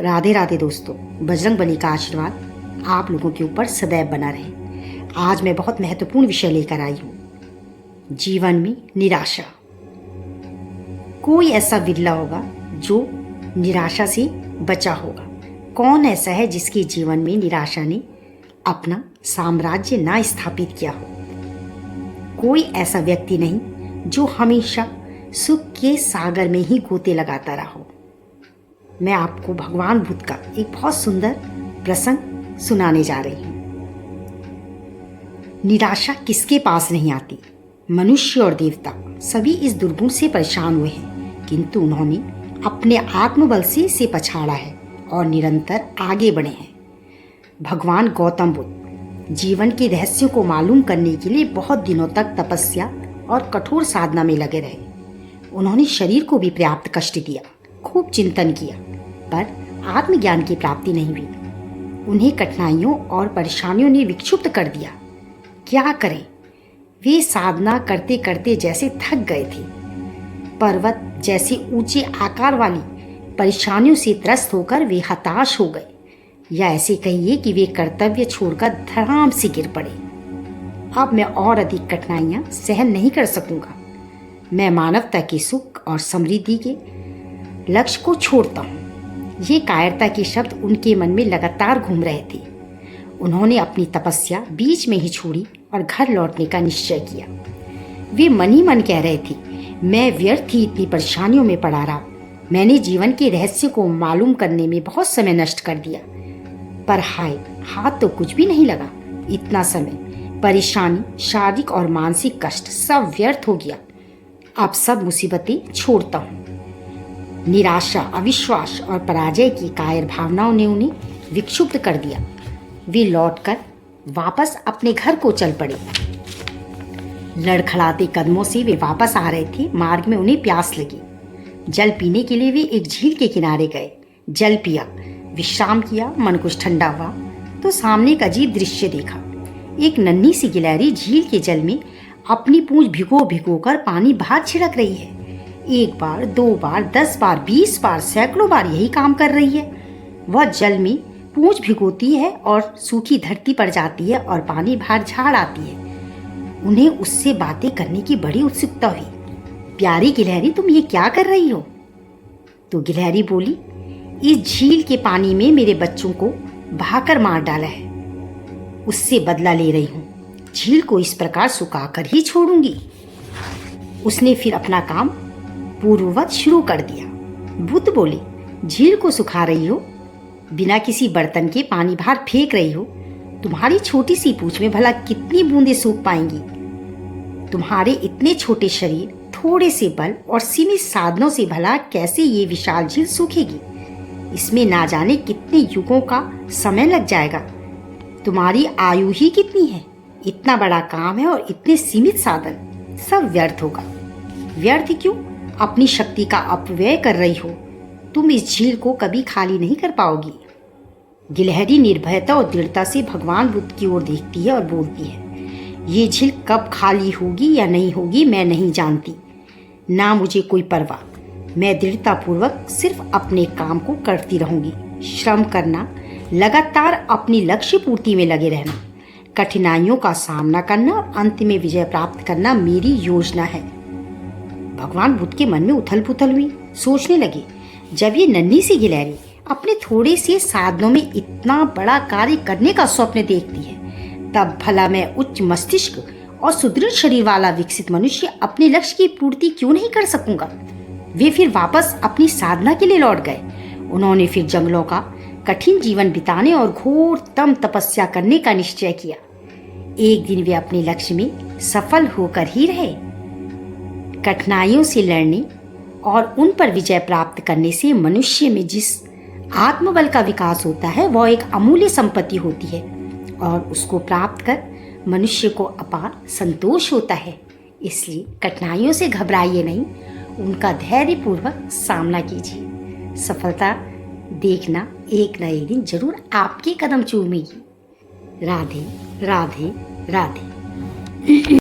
राधे राधे दोस्तों। बजरंगबली का आशीर्वाद आप लोगों के ऊपर सदैव बना रहे। आज मैं बहुत महत्वपूर्ण विषय लेकर आई हूँ, जीवन में निराशा। कोई ऐसा विरला होगा जो निराशा से बचा होगा। कौन ऐसा है जिसके जीवन में निराशा ने अपना साम्राज्य ना स्थापित किया हो। कोई ऐसा व्यक्ति नहीं जो हमेशा सुख के सागर में ही गोते लगाता रहा हो। मैं आपको भगवान बुद्ध का एक बहुत सुंदर प्रसंग सुनाने जा रही हूँ। निराशा किसके पास नहीं आती। मनुष्य और देवता सभी इस दुर्गुण से परेशान हुए हैं, किंतु उन्होंने अपने आत्मबल से इसे पछाड़ा है और निरंतर आगे बढ़े हैं। भगवान गौतम बुद्ध जीवन के रहस्यों को मालूम करने के लिए बहुत दिनों तक तपस्या और कठोर साधना में लगे रहे। उन्होंने शरीर को भी पर्याप्त कष्ट दिया, खूब चिंतन किया, पर आत्मज्ञान की प्राप्ति नहीं हुई। उन्हें कठिनाइयों और परेशानियों ने विक्षुब्ध कर दिया। क्या करें, वे साधना करते करते जैसे थक गए थे। पर्वत जैसे ऊंचे आकार वाली परेशानियों से त्रस्त होकर वे हताश हो गए, या ऐसे कहिए कि वे कर्तव्य छोड़कर धड़ाम से गिर पड़े। अब मैं और अधिक कठिनाइयां सहन नहीं कर सकूंगा। मैं मानवता के सुख और समृद्धि के लक्ष्य को छोड़ता हूँ। ये कायरता के शब्द उनके मन में लगातार घूम रहे थे। उन्होंने अपनी तपस्या बीच में ही छोड़ी और घर लौटने का निश्चय किया। वे मन ही मन कह रहे थे, मैं व्यर्थ ही इतनी परेशानियों में पड़ा रहा। मैंने जीवन के रहस्य को मालूम करने में बहुत समय नष्ट कर दिया, पर हाय, हाथ तो कुछ भी नहीं लगा। इतना समय, परेशानी, शारीरिक और मानसिक कष्ट सब व्यर्थ हो गया। अब सब मुसीबतें छोड़ता हूँ। निराशा, अविश्वास और पराजय की कायर भावनाओं ने उन्हें विक्षुब्ध कर दिया। वे लौटकर वापस अपने घर को चल पड़े। लड़खड़ाते कदमों से वे वापस आ रहे थे। मार्ग में उन्हें प्यास लगी। जल पीने के लिए वे एक झील के किनारे गए। जल पिया, विश्राम किया, मन कुछ ठंडा हुआ तो सामने एक अजीब दृश्य देखा। एक नन्ही सी गिलहरी झील के जल में अपनी पूंछ भिगो भिगो कर पानी बाहर छिड़क रही है। एक बार, 2 बार, 10 बार, 20 बार, सैकड़ों बार यही काम कर रही है। वह जल में पूंछ भिगोती है और सूखी धरती पर जाती है और पानी बाहर झाड़ आती है। उन्हें उससे बातें करने की बड़ी उत्सुकता हुई। प्यारी गिलहरी, तुम ये क्या कर रही हो? तो गिलहरी बोली, इस झील के पानी में मेरे बच्चों को बहाकर मार डाला है, उससे बदला ले रही हूँ। झील को इस प्रकार सुखाकर ही छोड़ूंगी। उसने फिर अपना काम पूर्ववत शुरू कर दिया। बुद्ध बोले, झील को सुखा रही हो, बिना किसी बर्तन के पानी बाहर फेंक रही हो। तुम्हारी छोटी सी पूंछ में भला कितनी बूंदें सूख पाएंगी? तुम्हारे इतने छोटे शरीर, थोड़े से बल और सीमित साधनों से भला कैसे ये विशाल झील सूखेगी? इसमें ना जाने कितने युगों का समय लग जाएगा। तुम्हारी आयु ही कितनी है? इतना बड़ा काम है और इतने सीमित साधन, सब व्यर्थ होगा। व्यर्थ क्यों? अपनी शक्ति का अपव्यय कर रही हो। तुम इस झील को कभी खाली नहीं कर पाओगी। गिलहरी निर्भयता और दृढ़ता से भगवान बुद्ध की ओर देखती है और बोलती है, ये झील कब खाली होगी या नहीं होगी मैं नहीं जानती, ना मुझे कोई परवाह। मैं दृढ़तापूर्वक सिर्फ अपने काम को करती रहूंगी। श्रम करना, लगातार अपनी लक्ष्य पूर्ति में लगे रहना, कठिनाइयों का सामना करना और अंत में विजय प्राप्त करना मेरी योजना है। भगवान बुद्ध के मन में उथल पुथल हुई। सोचने लगे, जब ये नन्ही सी गिलहरी अपने थोड़े से साधनों में इतना बड़ा कार्य करने का स्वप्न देखती है, तब भला मैं उच्च मस्तिष्क और सुदृढ़ शरीर वाला विकसित मनुष्य अपने लक्ष्य की पूर्ति क्यों नहीं कर सकूंगा? वे फिर वापस अपनी साधना के लिए लौट गए। उन्होंने फिर जंगलों का कठिन जीवन बिताने और घोर तम तपस्या करने का निश्चय किया। एक दिन वे अपने लक्ष्य में सफल होकर ही रहे। कठिनाइयों से लड़ने और उन पर विजय प्राप्त करने से मनुष्य में जिस आत्मबल का विकास होता है वह एक अमूल्य संपत्ति होती है और उसको प्राप्त कर मनुष्य को अपार संतोष होता है। इसलिए कठिनाइयों से घबराइए नहीं, उनका धैर्यपूर्वक सामना कीजिए। सफलता देखना एक न एक दिन जरूर आपके कदम चूमेगी। राधे राधे राधे।